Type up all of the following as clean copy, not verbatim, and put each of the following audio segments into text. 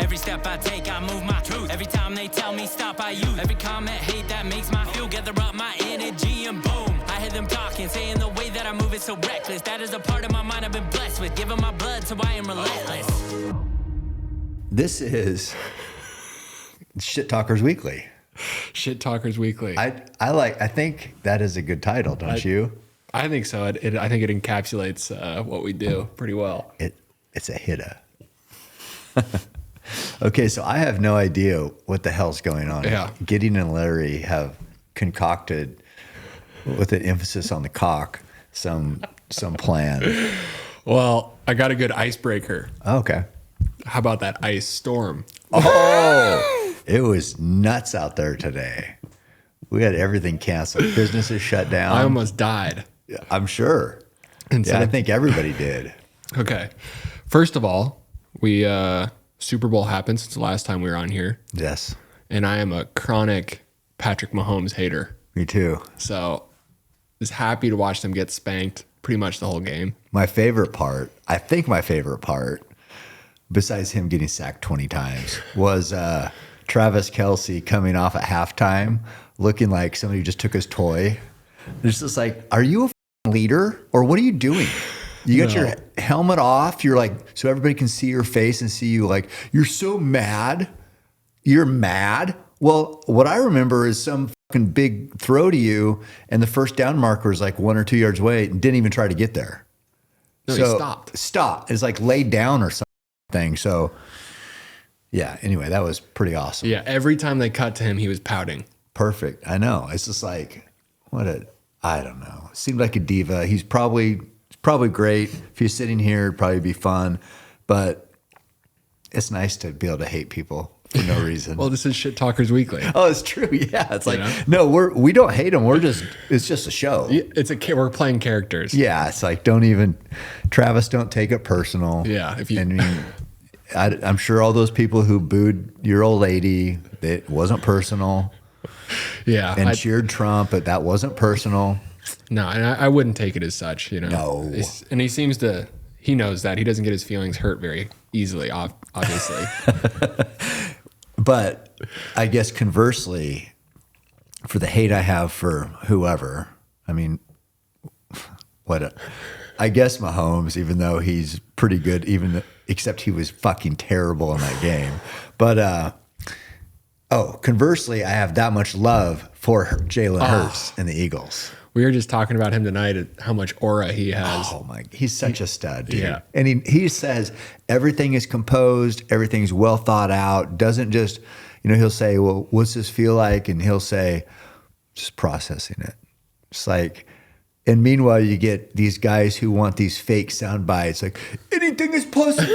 Every step I take, I move my truth. Every time they tell me stop, I use. Every comment, hate that makes my fuel. Gather up my energy and boom. I hear them talking, saying the way that I move is so reckless. That is a part of my mind I've been blessed with. Giving my blood, so I am relentless. This is Shit Talkers Weekly. Shit Talkers Weekly. I think that is a good title, don't you? I think so. I think it encapsulates what we do pretty well. It's a hitter. Okay, so I have no idea what the hell's going on. Yeah. Gideon and Larry have concocted, with an emphasis on the cock, some plan. Well, I got a good icebreaker. Oh, okay. How about that ice storm? Oh, it was nuts out there today. We had everything canceled. Businesses shut down. I almost died. I'm sure. I think everybody did. Okay. First of all, we Super Bowl happened since the last time we were on here. Yes. And I am a chronic Patrick Mahomes hater. Me too. So just happy to watch them get spanked pretty much the whole game. My favorite part, besides him getting sacked 20 times, was Travis Kelce coming off at halftime looking like somebody who just took his toy. It's just like, are you a leader or what are you doing? You got your helmet off. You're like, so everybody can see your face and see you like, you're so mad. You're mad. Well, what I remember is some fucking big throw to you and the first down marker is like 1 or 2 yards away and didn't even try to get there. No, so he stopped. Stopped. It's like laid down or something. So yeah, anyway, that was pretty awesome. Yeah, every time they cut to him, he was pouting. Perfect. I know. It's just like, I don't know. Seemed like a diva. He's probably great. If he's sitting here, it'd probably be fun. But it's nice to be able to hate people for no reason. Well, this is Shit Talkers Weekly. Oh, it's true. Yeah. It's like, no, we don't hate him. It's just a show. We're playing characters. Yeah. It's like, Travis, don't take it personal. Yeah. I'm sure all those people who booed your old lady, it wasn't personal. Yeah. And cheered Trump, but that wasn't personal. No, and I wouldn't take it as such, No. And he knows that. He doesn't get his feelings hurt very easily, obviously. But I guess conversely, for the hate I have for whoever, I mean, I guess Mahomes, even though he's pretty good, except he was fucking terrible in that game. But, conversely, I have that much love for Jalen Hurts and the Eagles. We were just talking about him tonight, how much aura he has. Oh my, he's such a stud, dude. Yeah. And he says everything is composed, everything's well thought out, doesn't just, he'll say, well, what's this feel like? And he'll say, just processing it. It's like, and meanwhile, you get these guys who want these fake sound bites, like, anything is possible.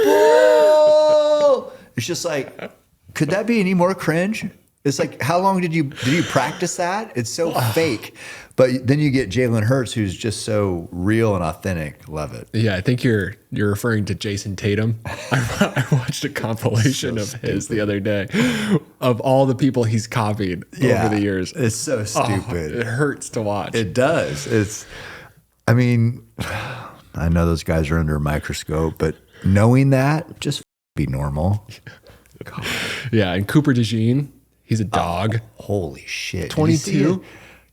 It's just like, could that be any more cringe? It's like, how long did you practice that? It's so fake. But then you get Jalen Hurts, who's just so real and authentic. Love it. Yeah, I think you're referring to Jason Tatum. I watched a compilation of his the other day of all the people he's copied over the years. It's so stupid. It hurts to watch. It does. I know those guys are under a microscope, but knowing that, just be normal. God. Yeah, and Cooper DeJean, he's a dog. Holy shit. 22?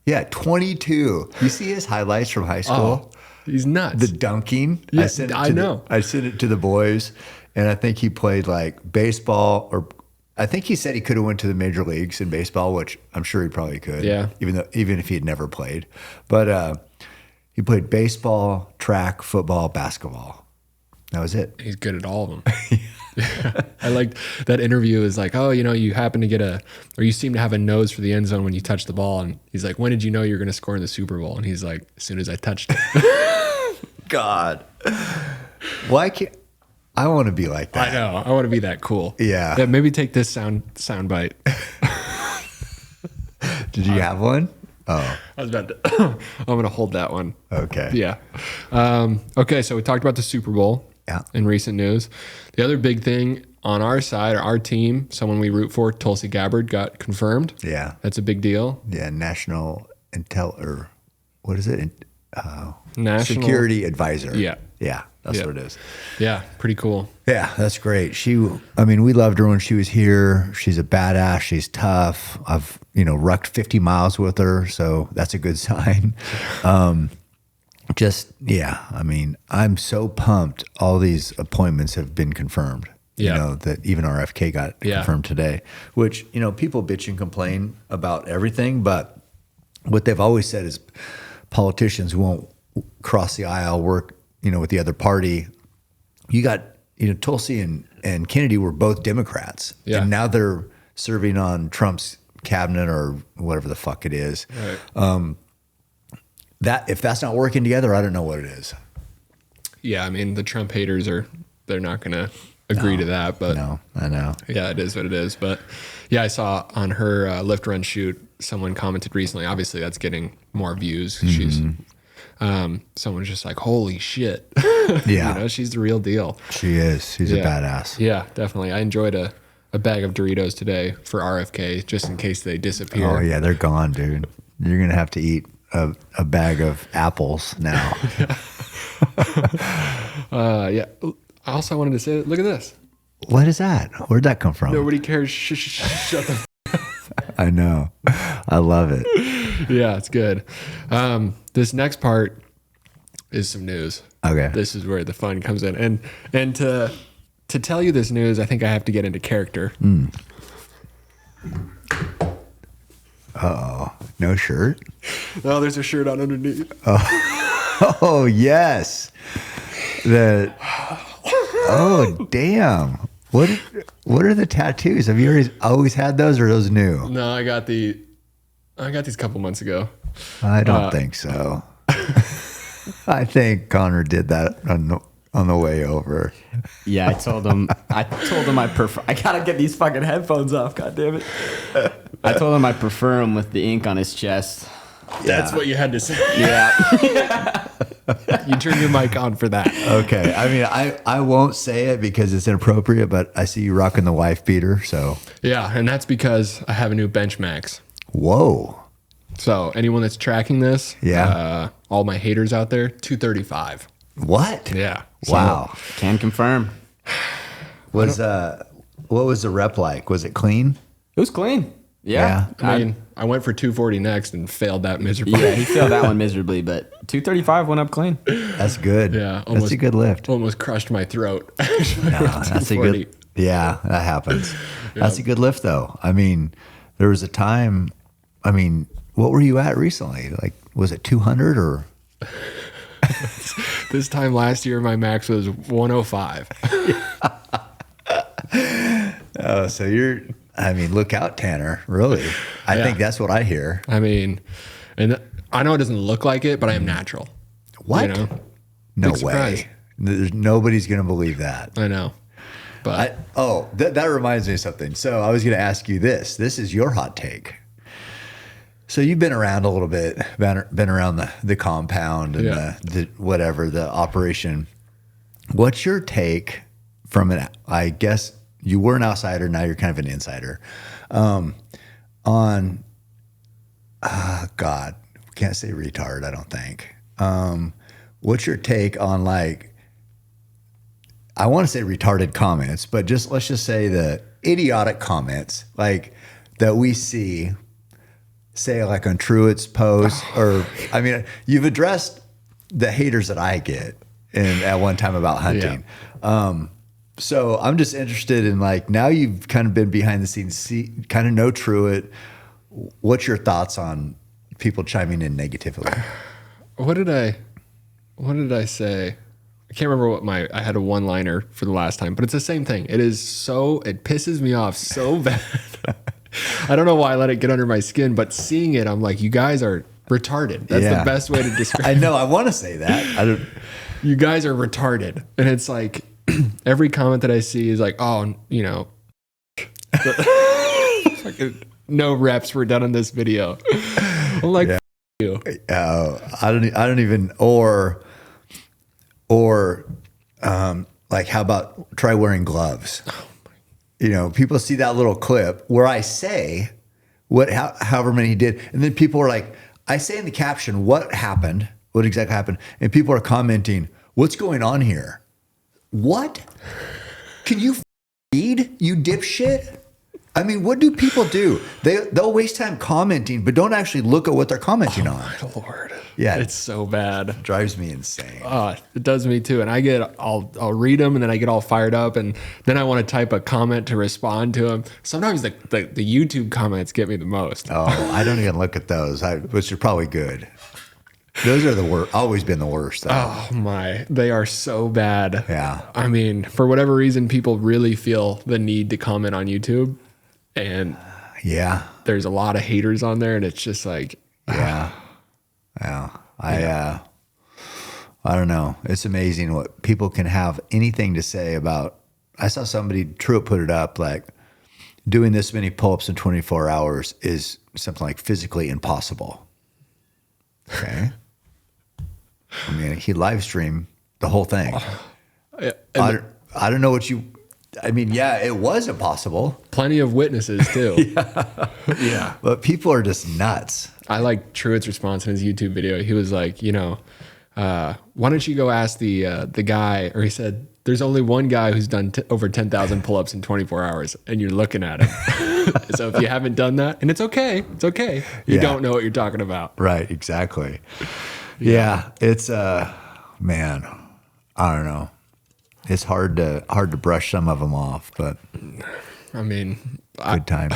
Yeah, 22. You see his highlights from high school? Oh, he's nuts. The dunking. Yeah, I know. I sent it to the boys, and I think he played like baseball, or I think he said he could have went to the major leagues in baseball, which I'm sure he probably could. Yeah. Even if he had never played. But he played baseball, track, football, basketball. That was it. He's good at all of them. I liked that interview is like, oh, you happen to get or you seem to have a nose for the end zone when you touch the ball. And he's like, when did you know you're going to score in the Super Bowl? And he's like, as soon as I touched it. God. Why can't I want to be like that? I know. I want to be that cool. Yeah. Maybe take this sound bite. Did you have one? Oh, I was about to, I'm going to hold that one. Okay. Yeah. Okay. So we talked about the Super Bowl. Yeah. In recent news. The other big thing on our side, or our team, someone we root for, Tulsi Gabbard, got confirmed. Yeah. That's a big deal. Yeah. National Intel, or what is it? National Security Advisor. Yeah. Yeah. That's Yeah. what it is. Yeah, pretty cool. Yeah, that's great. We loved her when she was here. She's a badass. She's tough. I've, rucked 50 miles with her. So that's a good sign. I'm so pumped. All these appointments have been confirmed. Yeah. That even RFK got confirmed today, which, people bitch and complain about everything, but what they've always said is politicians won't cross the aisle, work, with the other party. You got, Tulsi and Kennedy were both Democrats, and now they're serving on Trump's cabinet or whatever the fuck it is. Right. That if that's not working together, I don't know what it is. Yeah, I mean, the Trump haters they're not going to agree to that, but No, I know. yeah, it is what it is. But yeah, I saw on her lift, run, shoot, someone commented recently, obviously that's getting more views. She's, someone's just like, holy shit. Yeah. She's the real deal. She is. She's a badass. Yeah, definitely. I enjoyed a bag of Doritos today for RFK, just in case they disappear. Oh yeah, they're gone, dude. You're gonna have to eat a bag of apples now. Yeah. I also wanted to say, look at this. What is that? Where'd that come from? Nobody cares. Shut the. I know. I love it. Yeah, it's good. This next part is some news. Okay. This is where the fun comes in, and to tell you this news, I think I have to get into character. No shirt? Oh, there's a shirt on underneath. Oh yes. Oh damn. What are the tattoos? Have you always had those, or are those new? No, I got these a couple months ago. I don't think so. I think Conor did that on the way over. Yeah, I told him I prefer. I gotta get these fucking headphones off. God damn it! I told him I prefer him with the ink on his chest. That's what you had to say. Yeah. You turned your mic on for that. Okay. I mean, I won't say it because it's inappropriate, but I see you rocking the wife beater, so. Yeah, and that's because I have a new bench max. Whoa. So anyone that's tracking this, all my haters out there, 235. What? Yeah. Wow. Can confirm. What was the rep like? Was it clean? It was clean. Yeah. I mean, I went for 240 next and failed that miserably. Yeah, he failed that one miserably, but 235 went up clean. That's good. Yeah, That's a good lift. Almost crushed my throat. That's a good. Yeah, that happens. That's a good lift, though. I mean, there was a time. I mean, what were you at recently? Like, was it 200 or? This time last year, my max was 105. Oh, so you're. I mean, look out, Tanner. Really, I think that's what I hear. I mean, and I know it doesn't look like it, but I am natural. What? You know? No Big surprise. way. Nobody's gonna believe that. I know. But That reminds me of something. So I was going to ask you this. This is your hot take. So you've been around a little bit, been around the compound and the whatever, the operation. What's your take from it? I guess you were an outsider. Now you're kind of an insider on, God, can't say retard. I don't think. What's your take on, like, I want to say retarded comments, but let's just say the idiotic comments like that we see, say like on Truett's post, or I mean, you've addressed the haters that I get at one time about hunting. Yeah. So I'm just interested in, like, now you've kind of been behind the scenes, kind of know Truett. What's your thoughts on people chiming in negatively? what did I say? I can't remember I had a one-liner for the last time, but it's the same thing. It pisses me off so bad. I don't know why I let it get under my skin, but seeing it, I'm like, you guys are retarded. That's the best way to describe it. I know, I want to say that. You guys are retarded. And it's like, every comment that I see is like, oh, you know, no reps were done on this video. I'm like, you. I don't even, or like, how about try wearing gloves? You know, people see that little clip where I say however many he did, and then people are like, I say in the caption what exactly happened, and people are commenting, what's going on here? What? Can you read, you dipshit? I mean, what do people do? They'll waste time commenting, but don't actually look at what they're commenting on. My Lord. Yeah. It's so bad. It drives me insane. It does me too. And I'll read them and then I get all fired up and then I want to type a comment to respond to them. Sometimes the YouTube comments get me the most. Oh, I don't even look at those, which are probably good. Those are the worst. Always been the worst. Though. Oh my, they are so bad. Yeah. I mean, for whatever reason, people really feel the need to comment on YouTube. And yeah, there's a lot of haters on there, and it's just like, yeah. I don't know. It's amazing what people can have anything to say about. I saw somebody, Truett put it up, like doing this many pull-ups in 24 hours is something like physically impossible. Okay. I mean, he live streamed the whole thing. I don't know what you. I mean, yeah, it was impossible. Plenty of witnesses too. Yeah. But people are just nuts. I like Truett's response in his YouTube video. He was like, why don't you go ask the guy, or he said, there's only one guy who's done over 10,000 pull-ups in 24 hours and you're looking at him. So if you haven't done that, and it's okay. You don't know what you're talking about. Right. Exactly. Yeah. It's, man, I don't know. It's hard to brush some of them off, but I mean, good times.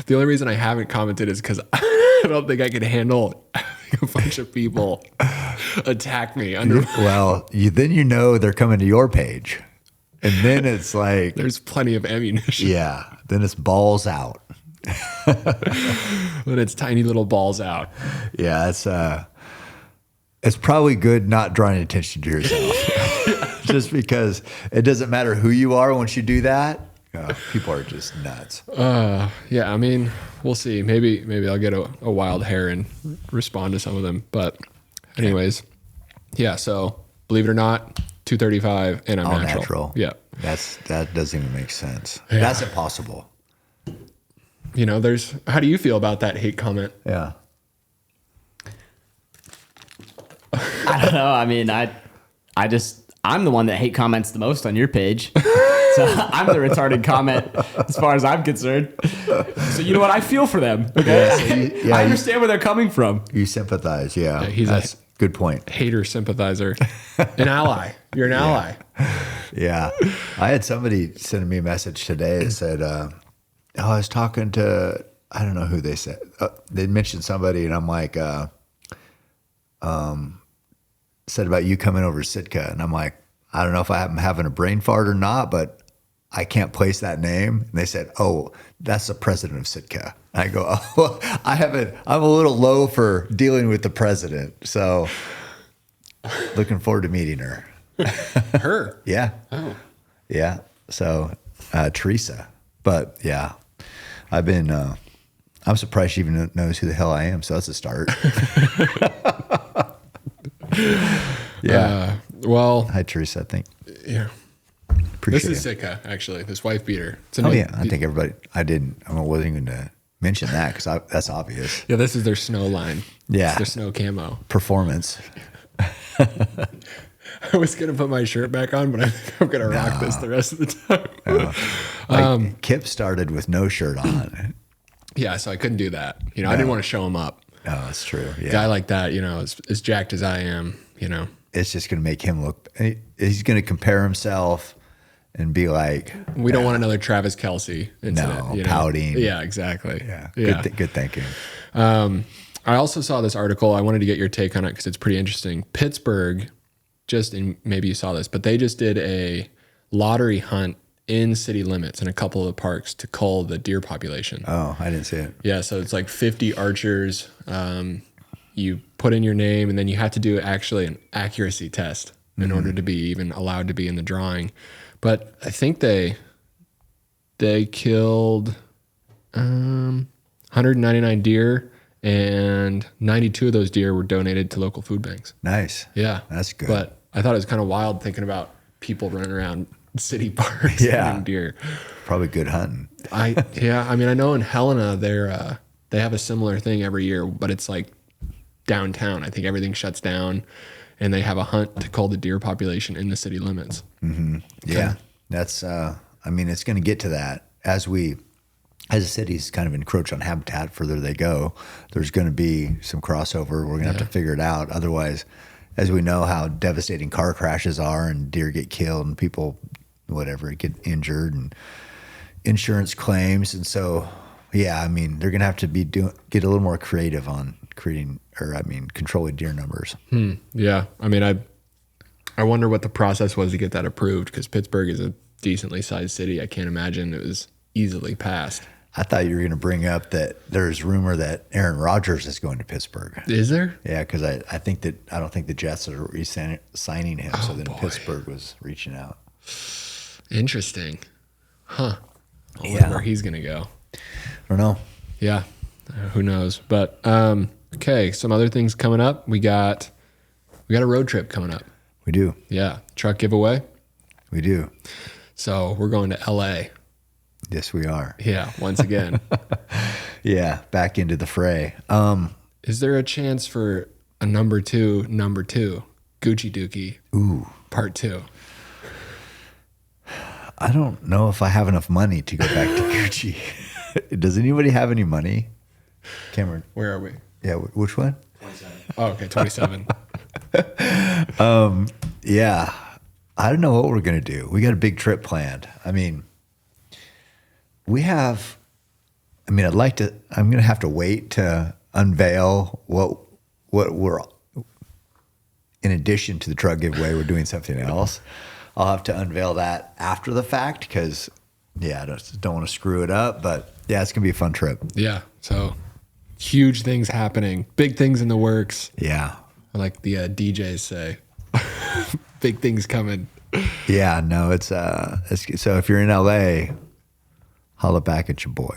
The only reason I haven't commented is because I don't think I can handle having a bunch of people attack me. Well, then they're coming to your page, and then it's like there's plenty of ammunition. Yeah, then it's balls out. When it's tiny little balls out. Yeah, it's probably good not drawing attention to yourself. Just because it doesn't matter who you are once you do that. People are just nuts. Yeah, I mean, we'll see. Maybe I'll get a wild hair and respond to some of them. But anyways, yeah, so believe it or not, 235 and I'm natural. Yeah. That doesn't even make sense. Yeah. That's impossible. How do you feel about that hate comment? Yeah. I don't know. I mean, I'm the one that hate comments the most on your page. So I'm the retarded comment as far as I'm concerned. So you know what? I feel for them. Okay? Yeah, I understand where they're coming from. You sympathize. Yeah. He's good point. Hater sympathizer. An ally. You're an ally. Yeah. I had somebody send me a message today that said, I was talking to, I don't know who they said. They mentioned somebody, and I'm like, said about you coming over to Sitka. And I'm like, I don't know if I'm having a brain fart or not, but I can't place that name. And they said, oh, that's the president of Sitka. And I go, oh, well, I'm a little low for dealing with the president. So looking forward to meeting her. Her? Yeah. Oh. Yeah. So Teresa. But yeah, I'm surprised she even knows who the hell I am. So that's a start. Yeah. Well. Hi, Teresa, I think. Yeah. Appreciate This is it. Sitka, actually. This wife beater. Yeah. I think everybody, I wasn't even going to mention that because that's obvious. Yeah, this is their snow line. Yeah. It's their snow camo. Performance. I was going to put my shirt back on, but I think I'm going to rock this the rest of the time. Kip started with no shirt on. Yeah, so I couldn't do that. I didn't want to show him up. Oh, that's true. Yeah. A guy like that, as jacked as I am, It's just going to make him look, he's going to compare himself and be like, we don't want another Travis Kelce incident. No, pouting. Yeah, exactly. Yeah. Good thinking. I also saw this article. I wanted to get your take on it because it's pretty interesting. Pittsburgh, maybe you saw this, but they just did a lottery hunt in city limits in a couple of the parks to cull the deer population. Oh, I didn't see it. Yeah, so it's like 50 archers. You put in your name, and then you have to do actually an accuracy test in order to be even allowed to be in the drawing. But I think they killed 199 deer, and 92 of those deer were donated to local food banks. Nice. Yeah. That's good. But I thought it was kind of wild thinking about people running around city parks hunting deer. Probably good hunting. I know in Helena they have a similar thing every year, but it's like downtown. I think everything shuts down and they have a hunt to cull the deer population in the city limits. Yeah, that's. I mean, it's going to get to that as the cities kind of encroach on habitat further they go. There's going to be some crossover. We're going to have to figure it out. Otherwise, as we know how devastating car crashes are, and deer get killed, and people, whatever, get injured, and insurance claims, and so yeah, I mean, they're going to have to get a little more creative on controlling deer numbers. Yeah, I mean, I wonder what the process was to get that approved, because Pittsburgh is a decently sized city. I can't imagine it was easily passed. I thought you were going to bring up that there's rumor that Aaron Rodgers is going to Pittsburgh. Is there? Yeah, because I don't think the Jets are signing him. So then Pittsburgh was reaching out. Interesting. Huh. I wonder Yeah. where he's going to go. I don't know. Yeah. Who knows? But okay, some other things coming up. We got a road trip coming up. We do. Yeah. Truck giveaway. We do. So we're going to LA. Yes, we are. Yeah, once again. Yeah, back into the fray. Is there a chance for a number two, Gucci Dookie? Ooh. Part 2. I don't know if I have enough money to go back to Gucci. Does anybody have any money? Cameron. Where are we? Yeah, which one? 27. Oh, okay, 27. Yeah. I don't know what we're going to do. We got a big trip planned. I mean, I'm going to have to wait to unveil what we're, in addition to the truck giveaway, we're doing something else. I'll have to unveil that after the fact because, yeah, I don't want to screw it up. But, yeah, it's going to be a fun trip. Yeah, so huge things happening. Big things in the works. Yeah. Like the DJs say. Big things coming. Yeah, no, it's so if you're in LA, holla back at your boy.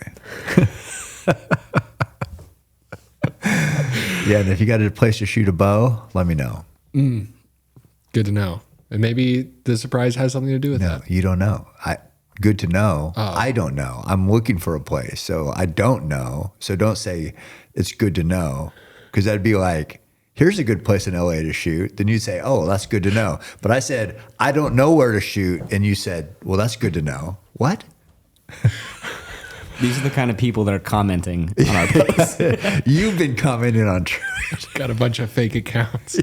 Yeah, and if you got a place to shoot a bow, let me know. Good to know. And maybe the surprise has something to do with No, that. you don't know. Good to know. Oh. I don't know. I'm looking for a place, so I don't know. So don't say it's good to know, because that'd be like, here's a good place in LA to shoot. Then you'd say, oh, that's good to know. But I said, I don't know where to shoot. And you said, well, that's good to know. What? These are the kind of people that are commenting on our posts. You've been commenting on Truett. Got a bunch of fake accounts.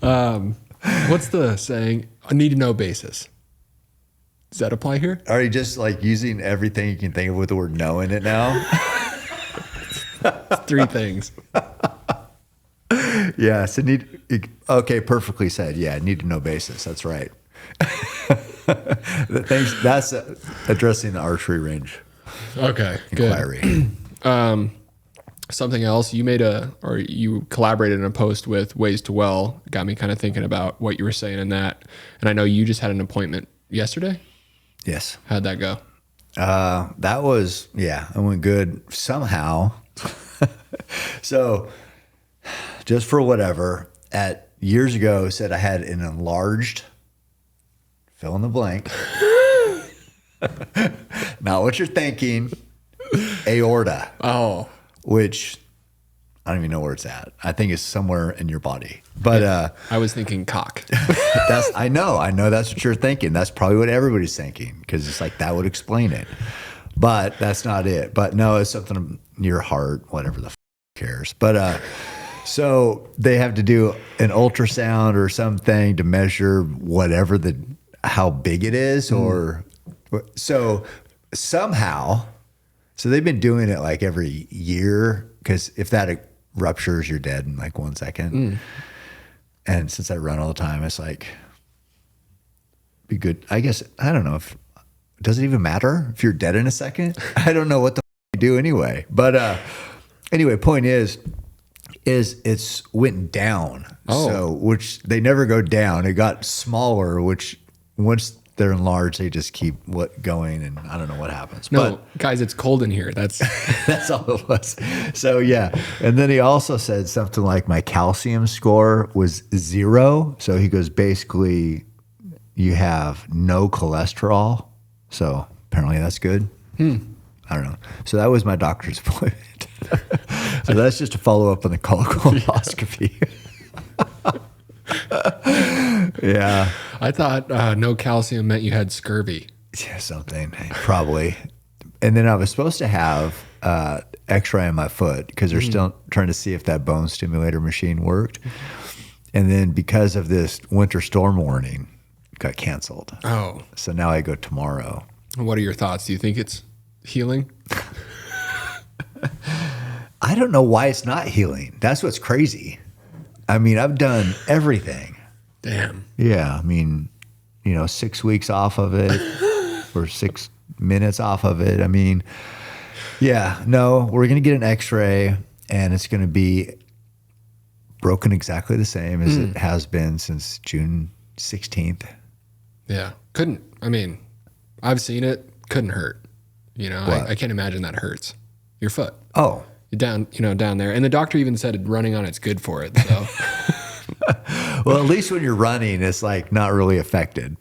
What's the saying? A need to know basis. Does that apply here? Are you just like using everything you can think of with the word no in it now? 3 things. Yeah. So okay, perfectly said. Yeah, need to know basis. That's right. Thanks. That's addressing the archery range Okay, inquiry. good. Something else, you collaborated in a post with Ways to Well, got me kind of thinking about what you were saying in that. And I know you just had an appointment yesterday. Yes. How'd that go? That was, yeah, it went good somehow. So just for whatever, years ago said I had an enlarged, fill in the blank, not what you're thinking, aorta. Oh, Which I don't even know where it's at. I think it's somewhere in your body. But I was thinking cock. I know that's what you're thinking. That's probably what everybody's thinking, because it's like that would explain it. But that's not it. But no, it's something in your heart, whatever the cares. But so they have to do an ultrasound or something to measure whatever how big it is, or so somehow. So they've been doing it like every year, because if that ruptures, you're dead in like 1 second. And since I run all the time, it's like, be good. I guess, I don't know if, does it even matter if you're dead in a second? I don't know what the you do anyway. But anyway, point is it's went down. Oh. So, which they never go down. It got smaller, which once they're enlarged, they just keep going, and I don't know what happens. No, guys, it's cold in here. That's That's all it was. So yeah. And then he also said something like my calcium score was 0. So he goes, basically you have no cholesterol. So apparently that's good. I don't know. So that was my doctor's appointment. So that's just a follow up on the colonoscopy. Yeah. I thought no calcium meant you had scurvy. Yeah, something probably. And then I was supposed to have X-ray on my foot because they're still trying to see if that bone stimulator machine worked. And then because of this winter storm warning, it got canceled. Oh. So now I go tomorrow. What are your thoughts? Do you think it's healing? I don't know why it's not healing. That's what's crazy. I mean, I've done everything. Damn. Yeah. I mean, 6 weeks off of it or 6 minutes off of it. I mean, yeah, no, we're going to get an X-ray and it's going to be broken exactly the same as it has been since June 16th. Yeah. I've seen it. Couldn't hurt. I can't imagine that hurts. Your foot. Oh. Down there. And the doctor even said running on it's good for it. So. Well, at least when you're running, it's like not really affected.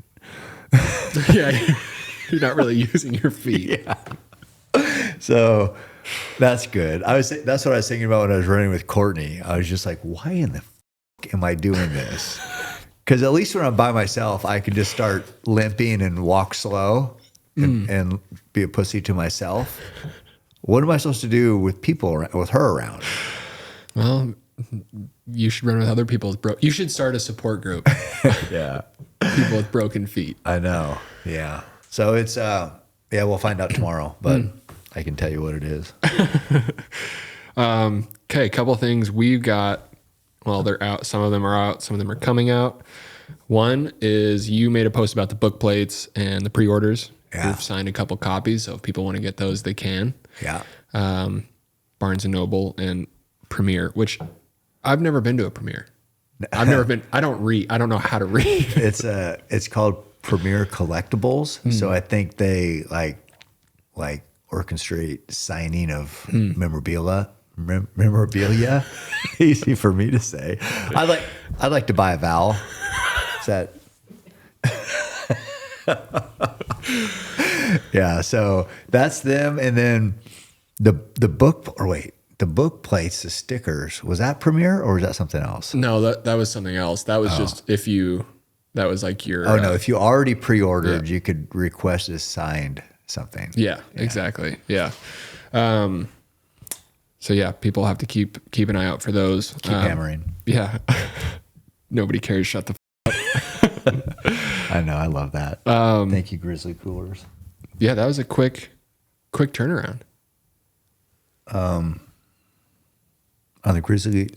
Yeah. You're not really using your feet. Yeah. So that's good. That's what I was thinking about when I was running with Courtney. I was just like, why in the am I doing this? Because at least when I'm by myself, I can just start limping and walk slow and be a pussy to myself. What am I supposed to do with with her around? Well, you should run with other people you should start a support group. Yeah. People with broken feet. I know. Yeah. So it's, we'll find out tomorrow, but I can tell you what it is. Okay. A couple things we've got. Well, they're out. Some of them are out. Some of them are coming out. One is you made a post about the book plates and the pre-orders. Yeah. We've signed a couple copies. So if people want to get those, they can. Yeah. Barnes & Noble and Premiere, which I've never been to a Premiere. I've never been. I don't read. I don't know how to read. It's called Premier Collectibles. So I think they like orchestrate signing of memorabilia. Memorabilia. Easy for me to say. I'd like to buy a vowel. Is that? Yeah. So that's them, and then the book. Or wait. The book plates, the stickers, was that Premiere or was that something else? No, that was something else. That was just that was like your... Oh, no. If you already pre-ordered, you could request a signed something. Yeah, exactly. Yeah. So yeah, people have to keep an eye out for those. Keep hammering. Yeah. Nobody cares. Shut the I know. I love that. Thank you, Grizzly Coolers. Yeah, that was a quick turnaround. On the Grizzly,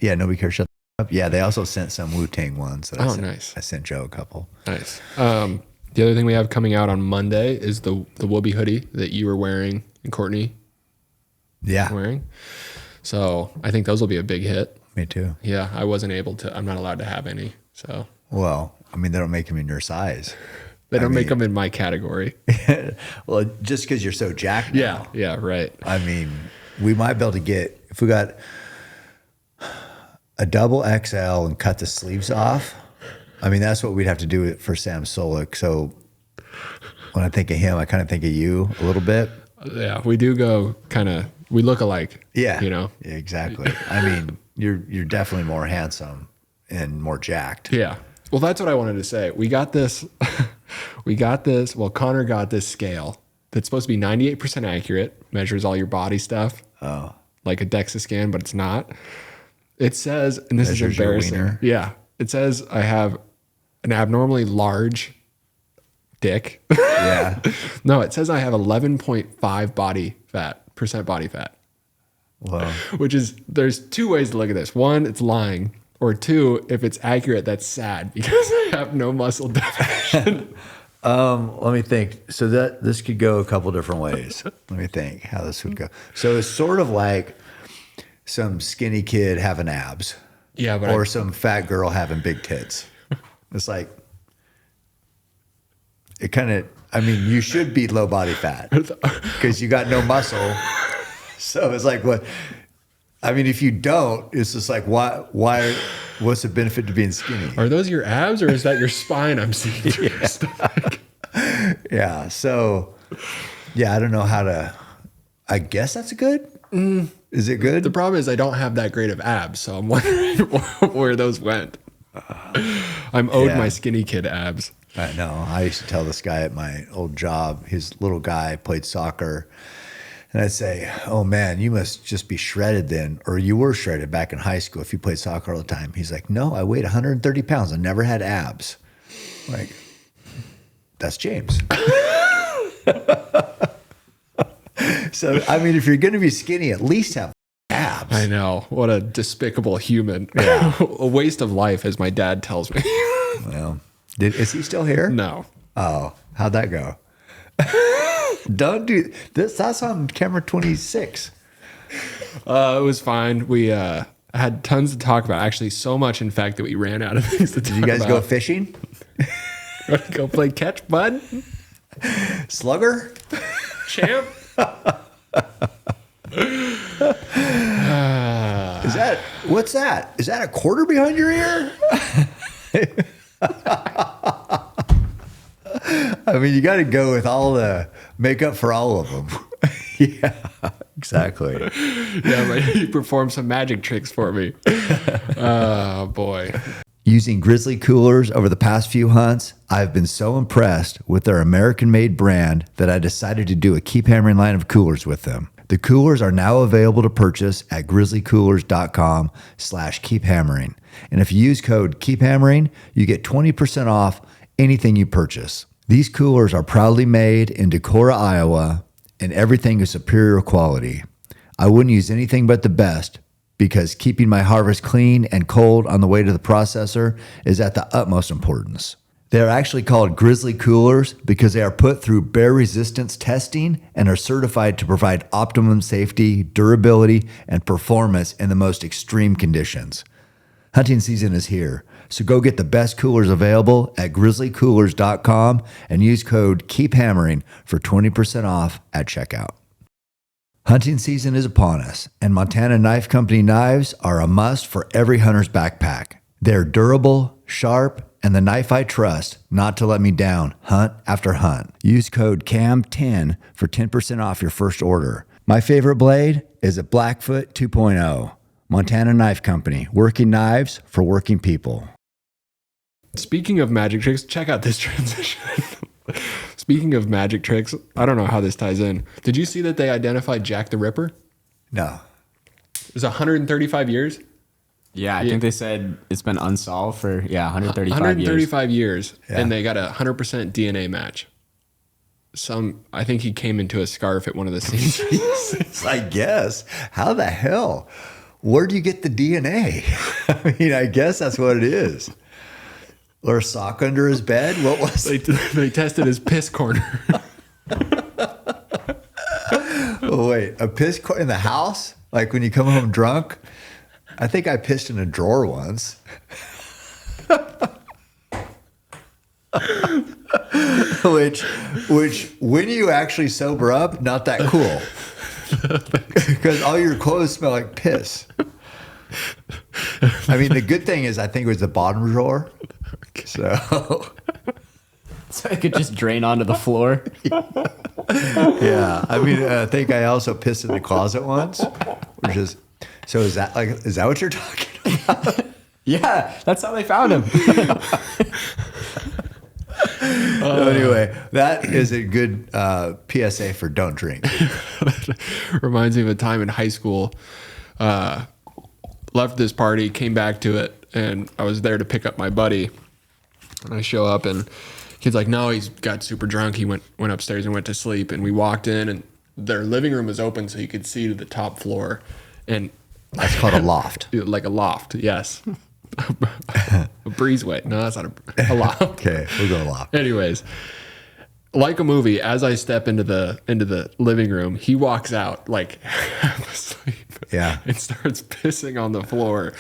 nobody cares. Shut up. Yeah, they also sent some Wu-Tang ones. That nice. I sent Joe a couple. Nice. The other thing we have coming out on Monday is the Woobie hoodie that you were wearing and Courtney wearing. So I think those will be a big hit. Me too. Yeah, I wasn't able to. I'm not allowed to have any. So. Well, I mean, they don't make them in your size. They don't make them in my category. Well, just because you're so jacked now. Yeah, right. I mean, we might be able to get, if we got a double XL and cut the sleeves off, I mean, that's what we'd have to do for Sam Solik. So when I think of him, I kind of think of you a little bit. Yeah, we do go we look alike. Yeah. Yeah, exactly. I mean, you're definitely more handsome and more jacked. Yeah. Well, that's what I wanted to say. We got this. Well, Conor got this scale that's supposed to be 98% accurate, measures all your body stuff. Oh. Like a DEXA scan, but it's not. It says, and this Measures is your embarrassing. wiener. Yeah. It says I have an abnormally large dick. Yeah. No, it says I have 11.5% body fat. Well, Which is, there's two ways to look at this. One, it's lying. Or two, if it's accurate, that's sad because I have no muscle definition. let me think. So this could go a couple different ways. Let me think how this would go. So it's sort of like some skinny kid having abs. Yeah, but or some fat girl having big tits. It's like, it kind of, I mean, you should be low body fat because you got no muscle. So it's like, what? I mean, if you don't, it's just like, why, what's the benefit to being skinny? Are those your abs or is that your spine I'm seeing through your stomach? Yeah. So, yeah, I don't know how to, I guess that's good. Is it good? The problem is I don't have that great of abs, so I'm wondering where those went. I'm owed Yeah. my skinny kid abs. I know. I used to tell this guy at my old job, his little guy played soccer. And I'd say, oh man, you must just be shredded then. Or you were shredded back in high school if you played soccer all the time. He's like, no, I weighed 130 pounds. I never had abs. Like, that's James. So, I mean, if you're going to be skinny, at least have abs. I know. What a despicable human. A waste of life, as my dad tells me. Well, is he still here? No. Oh, how'd that go? Don't do this. That's on camera 26. It was fine. We had tons to talk about. Actually, so much, in fact, that we ran out of things to talk about. You guys go fishing? Go play catch, bud? Slugger? Champ? What's that? Is that a quarter behind your ear? I mean, you got to go with all the makeup for all of them. Yeah, exactly. Yeah, but he performed some magic tricks for me. Oh, boy. Using Grizzly coolers over the past few hunts, I've been so impressed with their American-made brand that I decided to do a Keep Hammering line of coolers with them. The coolers are now available to purchase at grizzlycoolers.com/keephammering. And if you use code KEEPHAMMERING, you get 20% off anything you purchase. These coolers are proudly made in Decorah, Iowa, and everything is superior quality. I wouldn't use anything but the best because keeping my harvest clean and cold on the way to the processor is at the utmost importance. They are actually called Grizzly coolers because they are put through bear resistance testing and are certified to provide optimum safety, durability, and performance in the most extreme conditions. Hunting season is here, so go get the best coolers available at grizzlycoolers.com and use code KEEPHAMMERING for 20% off at checkout. Hunting season is upon us, and Montana Knife Company knives are a must for every hunter's backpack. They're durable, sharp, and the knife I trust not to let me down hunt after hunt. Use code CAM10 for 10% off your first order. My favorite blade is a Blackfoot 2.0. Montana Knife Company, working knives for working people. Speaking of magic tricks, check out this transition. Speaking of magic tricks, I don't know how this ties in. Did you see that they identified Jack the Ripper? No. It was 135 years. Yeah, I think they said it's been unsolved for 135 years, Yeah. and they got a 100% DNA match. I think he came into a scarf at one of the scenes. I guess. How the hell? Where do you get the DNA? I mean, I guess that's what it is. Or a sock under his bed? What was it? They tested his piss corner. Oh, wait, a piss in the house? Like when you come home drunk? I think I pissed in a drawer once. which when you actually sober up, not that cool. Because all your clothes smell like piss. I mean, the good thing is I think it was the bottom drawer. So it could just drain onto the floor. yeah. I mean, I think I also pissed in the closet once. Which is so is that what you're talking about? Yeah, that's how they found him. Anyway, that is a good PSA for don't drink. Reminds me of a time in high school. Left this party, came back to it, and I was there to pick up my buddy. And I show up, and kid's like, no, he's got super drunk. He went upstairs and went to sleep. And we walked in, and their living room was open, so you could see to the top floor. And That's called a loft. like a loft, yes. A breezeway. No, that's not a loft. Okay, we'll go loft. Anyways, like a movie, as I step into the living room, he walks out like half asleep. Yeah. And starts pissing on the floor.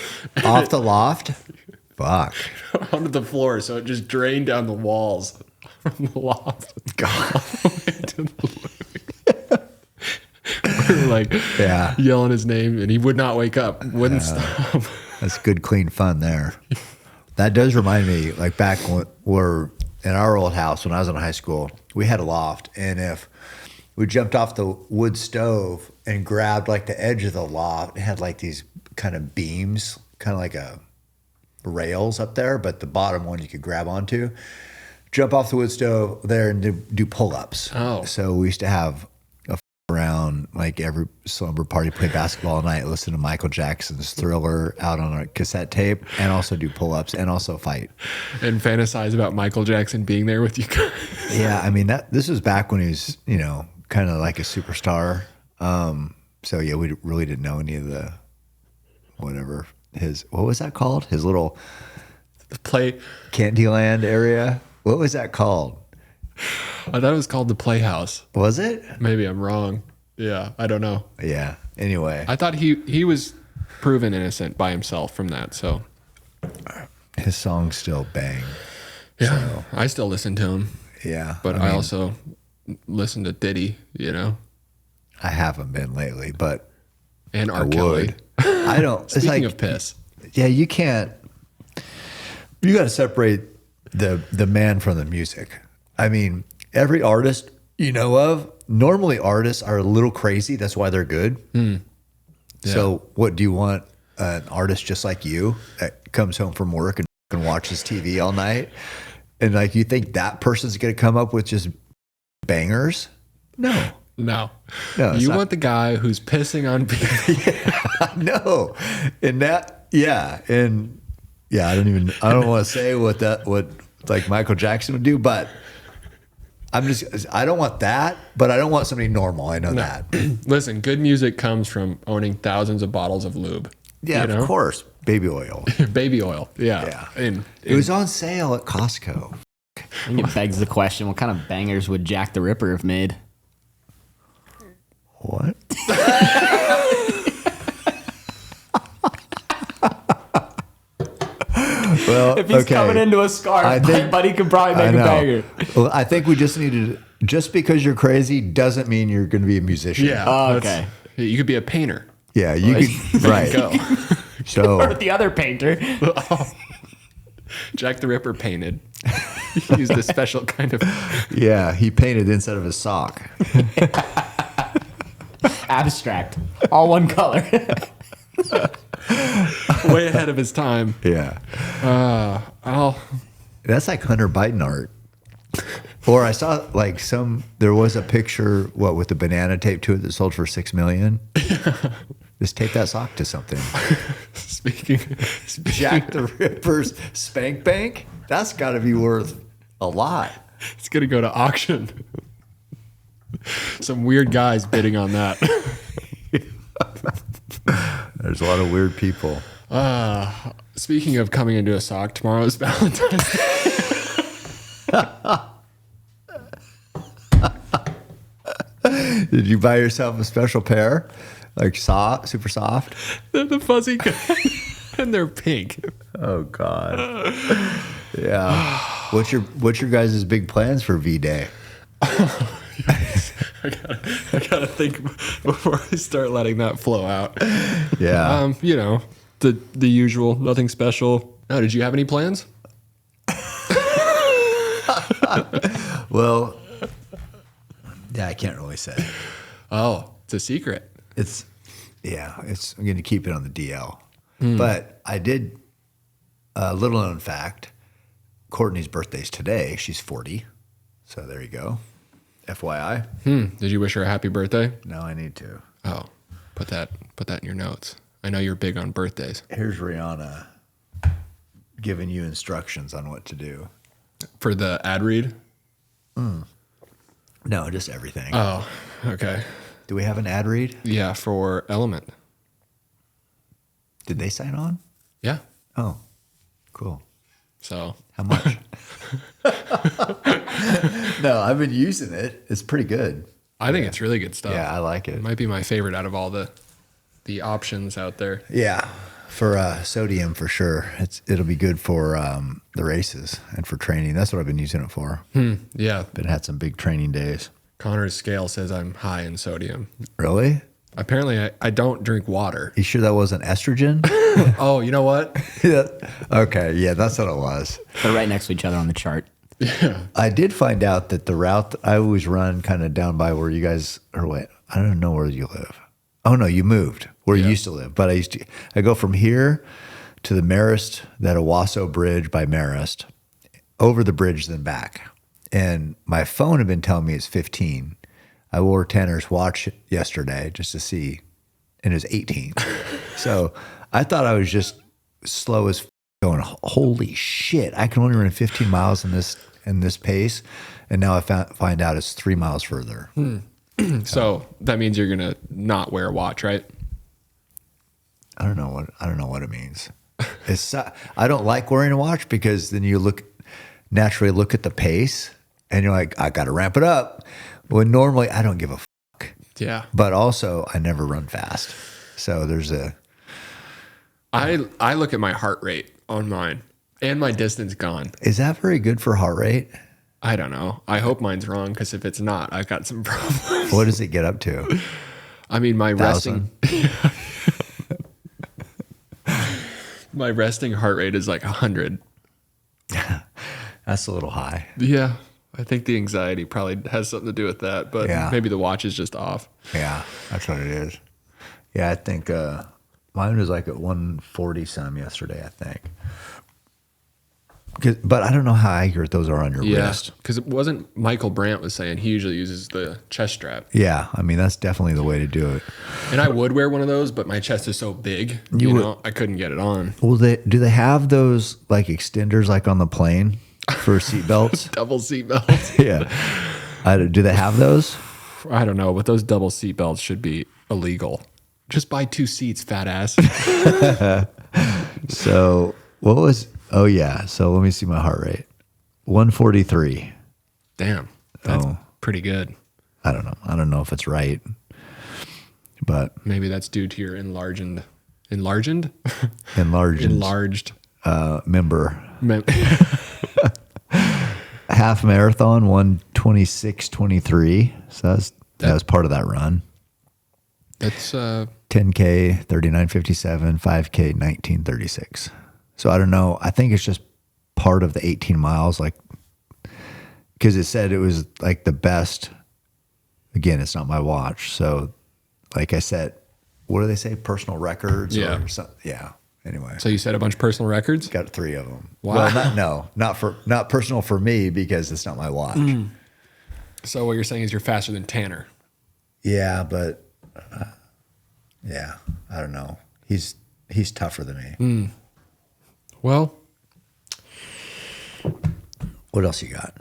Off the loft? Fuck. Onto the floor, so it just drained down the walls from the loft. God. All the way to the living room. We were like yelling his name, and he would not wake up. Wouldn't stop. That's good, clean fun there. That does remind me, like back when we're in our old house when I was in high school, we had a loft. And if we jumped off the wood stove and grabbed like the edge of the loft, it had like these kind of beams, kind of like a rails up there, but the bottom one you could grab onto. Jump off the wood stove there and do pull-ups. Oh. So we used to have around like every slumber party, play basketball all night, listen to Michael Jackson's Thriller out on a cassette tape, and also do pull-ups and also fight and fantasize about Michael Jackson being there with you guys. Yeah, I mean this was back when he was kind of like a superstar. So yeah, we really didn't know any of the whatever what was that called, his little The play. Candyland area. What was that called? I thought it was called the Playhouse. Was it? Maybe I'm wrong. Yeah, I don't know. Yeah. Anyway, I thought he was proven innocent by himself from that. So his songs still bang. yeah, So, I still listen to him. yeah. But I mean, also listen to Diddy, I haven't been lately, but and I R. Kelly. would. I don't. It's Speaking like, of piss, yeah, you can't. You got to separate the man from the music. I mean, every artist you know of, normally artists are a little crazy. That's why they're good. Yeah. So, what do you want? An artist just like you that comes home from work and watches TV all night, and like you think that person's going to come up with just bangers? No. no, it's you not. want the guy who's pissing on people. No, and that, yeah, and yeah, I don't want to say what like Michael Jackson would do, but I don't want that, but I don't want somebody normal. I know that. Listen, good music comes from owning thousands of bottles of lube. Yeah, of course, baby oil. Baby oil. Yeah. Yeah. And It was on sale at Costco. I think it begs the question: what kind of bangers would Jack the Ripper have made? What? Well, If he's coming into a scarf, I think- buddy could probably I make a know. banger. Well, I think we just needed. Just because you're crazy doesn't mean you're going to be a musician. yeah. Oh, that's- You could be a painter. Yeah, you could. Right. Go. So Or the other painter. Jack the Ripper painted. He used a special kind of. yeah, he painted inside of his sock. Abstract. All one color. Way ahead of his time. Yeah. Oh, That's like Hunter Biden art. Or I saw like there was a picture, with the banana tape to it that sold for $6 million. Just tape that sock to something. speaking Jack the Ripper's Spank Bank? That's got to be worth a lot. it's gonna go to auction. Some weird guys bidding on that. There's a lot of weird people. Speaking of coming into a sock, tomorrow is Valentine's Day. Did you buy yourself a special pair? Like super soft? They're the fuzzy kind, and they're pink. Oh God. Yeah. What's your guys' big plans for V-Day? I gotta think before I start letting that flow out. Yeah. The usual, nothing special. Oh, did you have any plans? Well, yeah, I can't really say. Oh, it's a secret. I'm going to keep it on the DL. But I did, a little known fact, Courtney's birthday's today. She's 40. So there you go. FYI. Did you wish her a happy birthday? No, I need to. Oh, put that in your notes. I know you're big on birthdays. Here's Rihanna giving you instructions on what to do. For the ad read? No, just everything. Oh, okay. Do we have an ad read? Yeah, for Element. Did they sign on? Yeah. Oh, cool. So How much? No, I've been using it. It's pretty good. I think it's really good stuff. Yeah, I like It it. might be my favorite out of all the options out there. Yeah, for sodium for sure. It'll be good for the races and for training. That's what I've been using it for. Yeah. Been had some big training days. Connor's scale says I'm high in sodium. Really? Apparently, I don't drink water. You sure that wasn't estrogen? Oh, you know what? Okay, yeah, that's what it was. They're right next to each other on the chart. I did find out that the route I always run kind of down by where you guys are. Wait, I don't know where you live. Oh no, you moved where you used to live. But I go from here to the Marist, that Owasso Bridge by Marist, over the bridge, then back. And my phone had been telling me it's 15. I wore Tanner's watch yesterday just to see, and it was 18. So I thought I was just slow as going, holy shit, I can only run 15 miles in this pace. And now I find out it's 3 miles further. So that means you're going to not wear a watch, right? I don't know what it means. I don't like wearing a watch because then you naturally look at the pace and you're like, I got to ramp it up. When normally I don't give a fuck. Yeah. But also I never run fast. So there's I look at my heart rate on mine and my distance gone. Is that very good for heart rate? I don't know. I hope mine's wrong, because if it's not, I've got some problems. What does it get up to? I mean, my 1,000? resting heart rate is like 100. That's a little high. Yeah. I think the anxiety probably has something to do with that, but maybe the watch is just off. Yeah, that's what it is. Yeah, I think mine was like at 140 some yesterday, I think. But I don't know how accurate those are on your wrist. Because it wasn't Michael Brandt was saying he usually uses the chest strap. Yeah, I mean, that's definitely the way to do it. And I would wear one of those, but my chest is so big, you know, I couldn't get it on. Well, do they have those like extenders like on the plane for seatbelts? Double seatbelts. Yeah. Do they have those? I don't know, but those double seatbelts should be illegal. Just buy 2 seats, fat ass. So what was... Oh, yeah. So let me see my heart rate. 143. Damn. That's pretty good. I don't know. I don't know if it's right. But maybe that's due to your enlarged member. Half marathon, 126.23. So that was part of that run. That's 10K, 39.57, 5K, 19.36. So I don't know. I think it's just part of the 18 miles, like, because it said it was like the best. Again, it's not my watch. So, like I said, what do they say? Personal records? Yeah. Or something? Yeah. Anyway. So you set a bunch of personal records? Got 3 of them. Wow. Well, not personal for me because it's not my watch. So what you're saying is you're faster than Tanner. Yeah, but I don't know. He's tougher than me. Well, what else you got?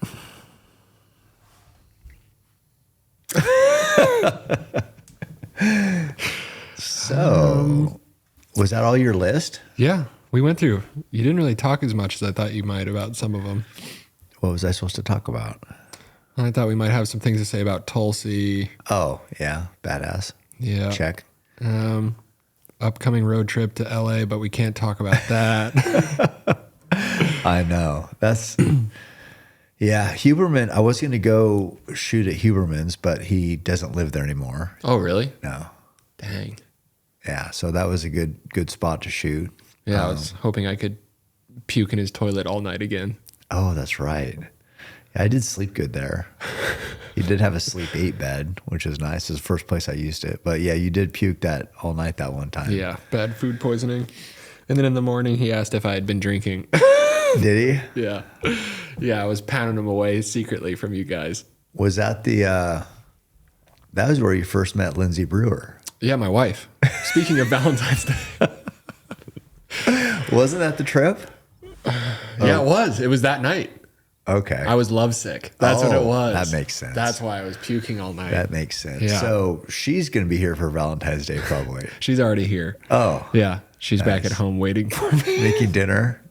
So, was that all your list? Yeah, we went through. You didn't really talk as much as I thought you might about some of them. What was I supposed to talk about? I thought we might have some things to say about Tulsi. Oh, yeah. Badass. Yeah. Check. Upcoming road trip to LA, but we can't talk about that. I know. That's, yeah. Huberman, I was going to go shoot at Huberman's, but he doesn't live there anymore. Oh, really? No. Dang. Yeah. So that was a good spot to shoot. Yeah. I was hoping I could puke in his toilet all night again. Oh, that's right. Yeah, I did sleep good there. He did have a sleep 8 bed, which is nice. It's the first place I used it. But yeah, you did puke that all night that one time. Yeah, bad food poisoning. And then in the morning, he asked if I had been drinking. Did he? Yeah. Yeah, I was pounding him away secretly from you guys. Was that that was where you first met Lindsey Brewer? Yeah, my wife. Speaking of Valentine's Day. Wasn't that the trip? Yeah, it was. It was that night. Okay. I was lovesick. That's what it was. That makes sense. That's why I was puking all night. That makes sense. Yeah. So she's going to be here for Valentine's Day probably. She's already here. Oh. Yeah. She's back at home waiting for me. Making dinner.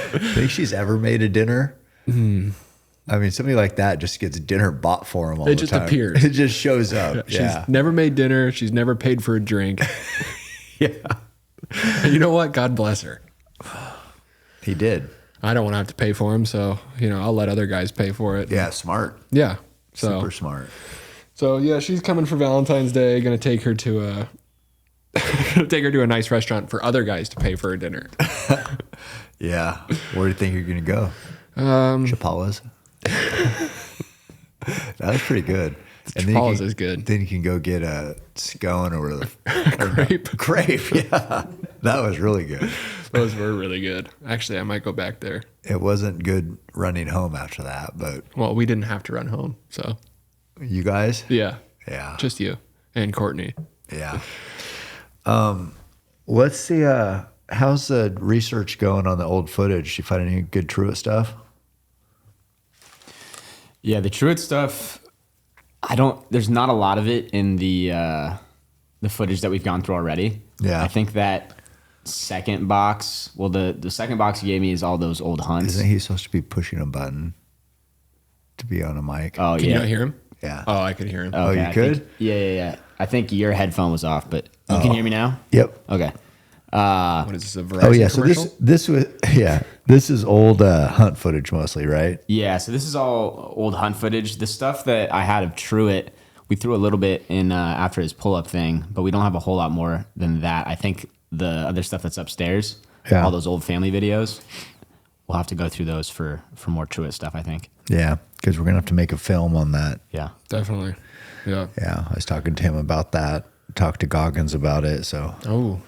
Think she's ever made a dinner? I mean, somebody like that just gets dinner bought for him all the time. It just appears. It just shows up. She's never made dinner. She's never paid for a drink. Yeah. And you know what? God bless her. He did. I don't want to have to pay for him, so I'll let other guys pay for it. Yeah, smart. Yeah. So Super smart. So yeah, she's coming for Valentine's Day. Gonna take her to a nice restaurant for other guys to pay for a dinner. Yeah. Where do you think you're gonna go? Chapala's. That was pretty good. Chapala's is good. Then you can go get a scone or whatever. Crepe. Crepe, yeah. That was really good. Those were really good. Actually, I might go back there. It wasn't good running home after that, but Well, we didn't have to run home, so you guys? yeah, Yeah. just you and Courtney. Yeah. What's the how's the research going on the old footage? You find any good Truett stuff? Yeah, the Truett stuff. There's not a lot of it in the footage that we've gone through already. Yeah. I think that second box. Well, the second box you gave me is all those old hunts. Isn't he supposed to be pushing a button to be on a mic? Oh Can yeah. you not hear him? Yeah. Oh, I could hear him. Oh, you I could? think- yeah. I think your headphone was off, but you can hear me now. Yep. Okay. What is this, a Verizon Oh yeah. So commercial? this is old hunt footage mostly, right? Yeah, so this is all old hunt footage. The stuff that I had of Truett, we threw a little bit in after his pull-up thing, but we don't have a whole lot more than that. I think the other stuff that's upstairs, Yeah. all those old family videos, we'll have to go through those for more Truett stuff, I think. Yeah, because we're gonna have to make a film on that. Yeah. Definitely. Yeah. Yeah, I was talking to him about that. Talked to Goggins about it, so Oh,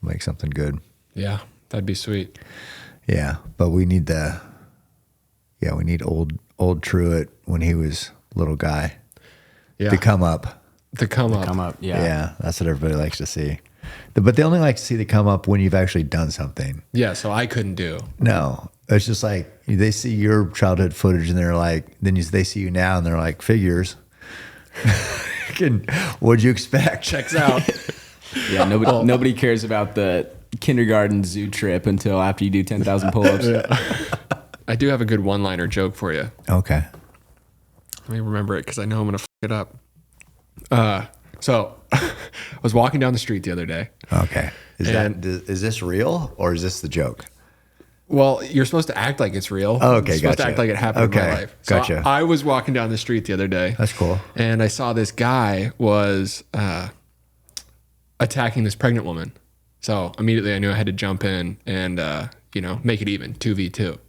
make something good. yeah. That'd be sweet. Yeah, but we need we need old Truett when he was little guy Yeah. to come up. To come up. Come up, yeah. Yeah, that's what everybody likes to see. But they only like to see the come up when you've actually done something. Yeah. So I couldn't do. No, it's just like they see your childhood footage and they're like, they see you now and they're like, figures. What'd you expect? Checks out. Yeah, nobody cares about the kindergarten zoo trip until after you do 10,000 pull-ups. I do have a good one-liner joke for you. Okay. Let me remember it because I know I'm gonna f it up. So I was walking down the street the other day. Okay. And- Is this real or is this the joke? Well, you're supposed to act like it's real. Oh, okay, You're supposed to gotcha. act like it happened in my Okay, life. So gotcha. I was walking down the street the other day. That's cool. And I saw this guy was attacking this pregnant woman. So immediately I knew I had to jump in and make it even 2v2.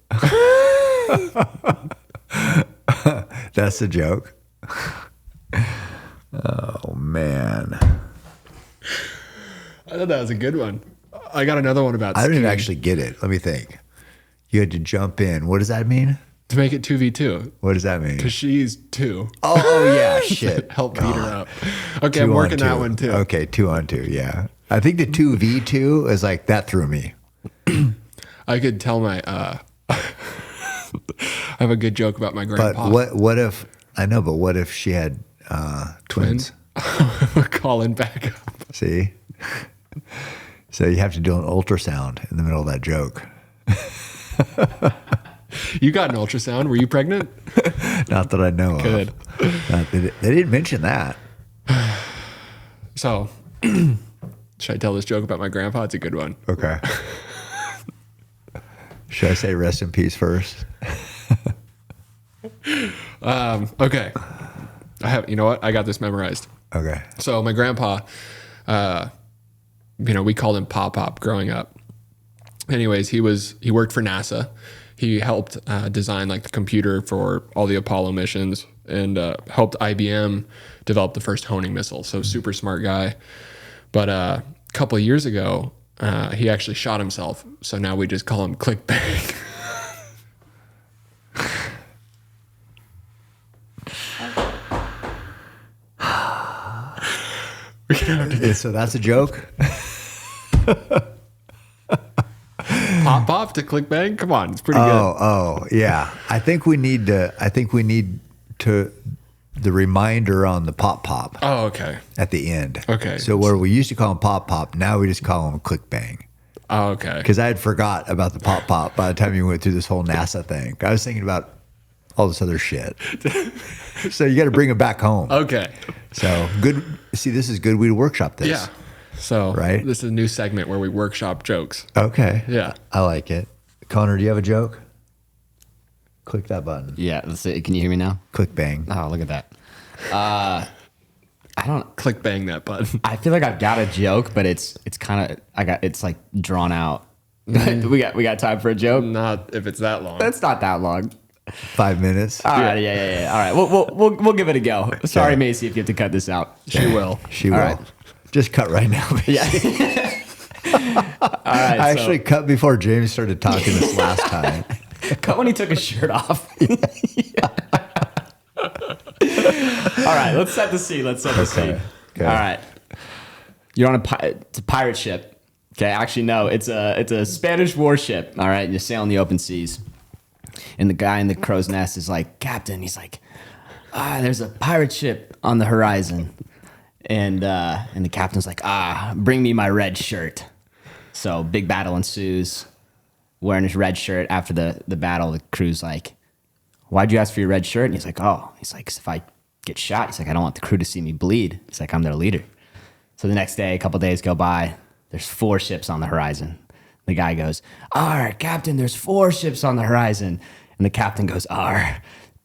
That's the joke. Oh man. I thought that was a good one. I got another one about I didn't skiing. actually get it. Let me think. You had to jump in. What does that mean? To make it 2v2 What does that mean? because she's 2. Oh yeah, shit. Help beat her up. Okay, 2 I'm on working 2. that one too. Okay, 2-on-2. Yeah, I think the 2v2 is like that threw me. I could tell my I have a good joke about my But grandpa. what if I know? But what if she had twins? We're calling back up. See, so you have to do an ultrasound in the middle of that joke. You got an ultrasound. Were you pregnant? Not that I know Good. of. They didn't mention that. So, should I tell this joke about my grandpa? It's a good one. Okay. Should I say rest in peace first? Okay. You know what? I got this memorized. Okay. So my grandpa, we called him Pop Pop growing up. Anyways, he worked for NASA. He helped design like the computer for all the Apollo missions and helped IBM develop the first honing missile. So super smart guy. But a couple of years ago, he actually shot himself. So now we just call him Click Bang. So that's a joke. Pop Pop to Click Bang? Come on, it's pretty good. Oh, yeah. I think we need to the reminder on the pop pop Oh, okay. at the end. Okay. So where we used to call him pop pop, now we just call him click bang. Oh, okay. Because I had forgot about the pop pop by the time you went through this whole NASA thing. I was thinking about all this other shit. So you got to bring it back home. Okay. So good. See, this is good. We workshop this. Yeah. So Right? this is a new segment where we workshop jokes. Okay. Yeah. I like it. Connor, do you have a joke? Click that button. Yeah, let's see. Can you hear me now? Click bang. Oh, look at that. I don't. Click bang that button. I feel like I've got a joke, but it's kind of it's like drawn out. we got time for a joke. Not if it's that long. That's not that long. 5 minutes. All right, yeah. All right, we'll give it a go. Sorry, Macy, if you have to cut this out. She will. She will. right. Just cut right now. Yeah. right, I actually cut before James started talking this last time. cut when he took his shirt off. All right, let's set the scene. Okay. All right, you're on it's a pirate ship. Okay, actually no, it's a Spanish warship. All right, you're sailing the open seas, and the guy in the crow's nest is like, Captain. He's like, there's a pirate ship on the horizon, and the captain's like, bring me my red shirt. So big battle ensues. Wearing his red shirt after the battle, the crew's like, why'd you ask for your red shirt? And he's like, 'cause if I get shot, he's like, I don't want the crew to see me bleed. He's like, I'm their leader. So the next day, a couple days go by, there's 4 ships on the horizon. The guy goes, Captain, there's 4 ships on the horizon. And the captain goes,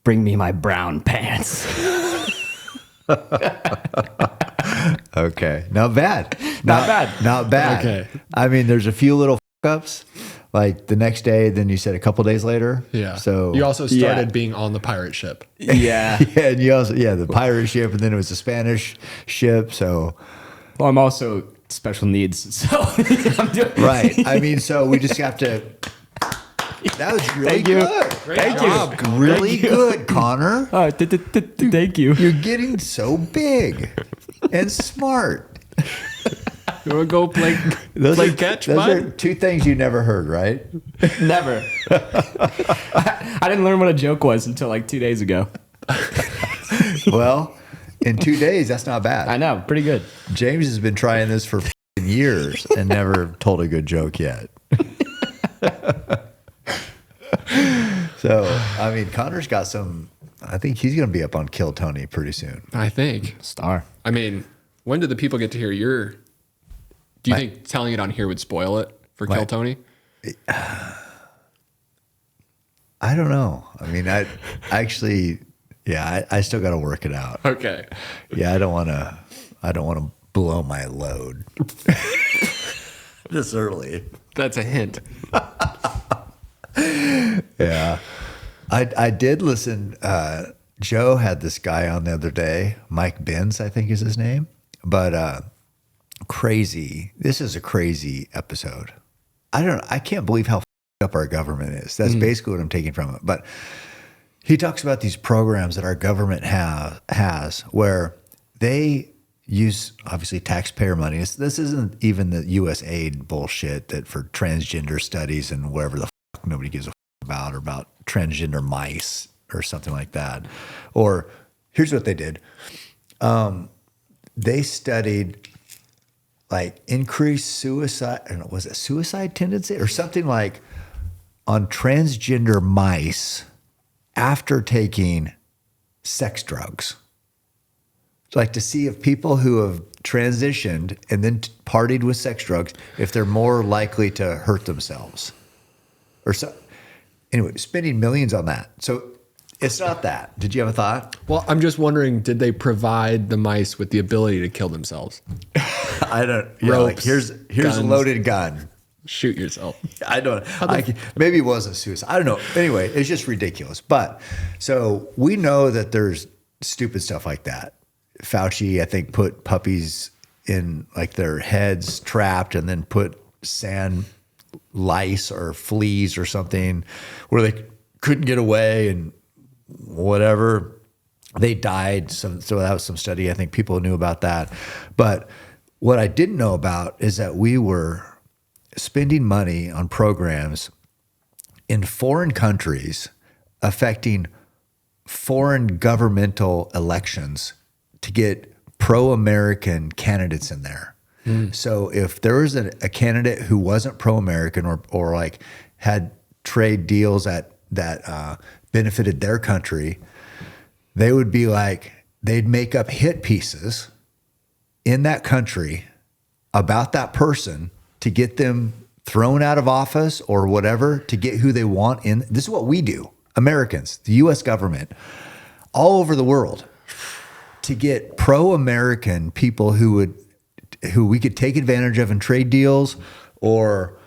bring me my brown pants. Okay. Not bad. Not bad. Not bad. Okay. I mean, there's a few little ups. Like the next day, then you said a couple days later. Yeah. So you also started Yeah. being on the pirate ship. Yeah. yeah, and you also the pirate ship, and then it was the Spanish ship. So Well, I'm also special needs, so I'm doing right. I mean, so we just have to. That was really Thank you. good. Great job. Really good, Connor. Thank you. You're getting so big and smart. You want to go play catch, those are bud? 2 things you never heard, right? Never. I didn't learn what a joke was until like 2 days ago. Well, in 2 days, that's not bad. I know, pretty good. James has been trying this for years and never told a good joke yet. So, I mean, Connor's got some. I think he's going to be up on Kill Tony pretty soon. I think. Star. I mean, when do the people get to hear your? Do you think telling it on here would spoil it for Kill Tony? I don't know. I mean, I actually, I still got to work it out. Okay. Yeah, I don't want to blow my load this early. That's a hint. Yeah. I did listen. Joe had this guy on the other day, Mike Benz, I think is his name. But crazy. This is a crazy episode. I can't believe how up our government is. That's basically what I'm taking from it. But he talks about these programs that our government has where they use obviously taxpayer money. This isn't even the US aid bullshit that for transgender studies and wherever the fuck nobody gives a fuck about transgender mice or something like that. Or here's what they did. They studied like increased suicide, I don't know, was it suicide tendency or something like on transgender mice after taking sex drugs. So like to see if people who have transitioned and then partied with sex drugs, if they're more likely to hurt themselves or so. Anyway, spending millions on that. So it's not that. Did you have a thought? Well, I'm just wondering, did they provide the mice with the ability to kill themselves? I don't. Yeah, like Ropes, here's guns. a loaded gun. Shoot yourself. I don't. Maybe it wasn't suicide. I don't know. Anyway, it's just ridiculous. But so we know that there's stupid stuff like that. Fauci, I think, put puppies in like their heads trapped, and then put sand lice or fleas or something where they couldn't get away and whatever. They died. So that was some study. I think people knew about that. But what I didn't know about is that we were spending money on programs in foreign countries affecting foreign governmental elections to get pro-American candidates in there. So if there was a candidate who wasn't pro-American or like had trade deals that benefited their country, they would be like, they'd make up hit pieces in that country about that person to get them thrown out of office or whatever, to get who they want in. This is what we do, Americans, the U.S. government, all over the world, to get pro-American people who we could take advantage of in trade deals, or,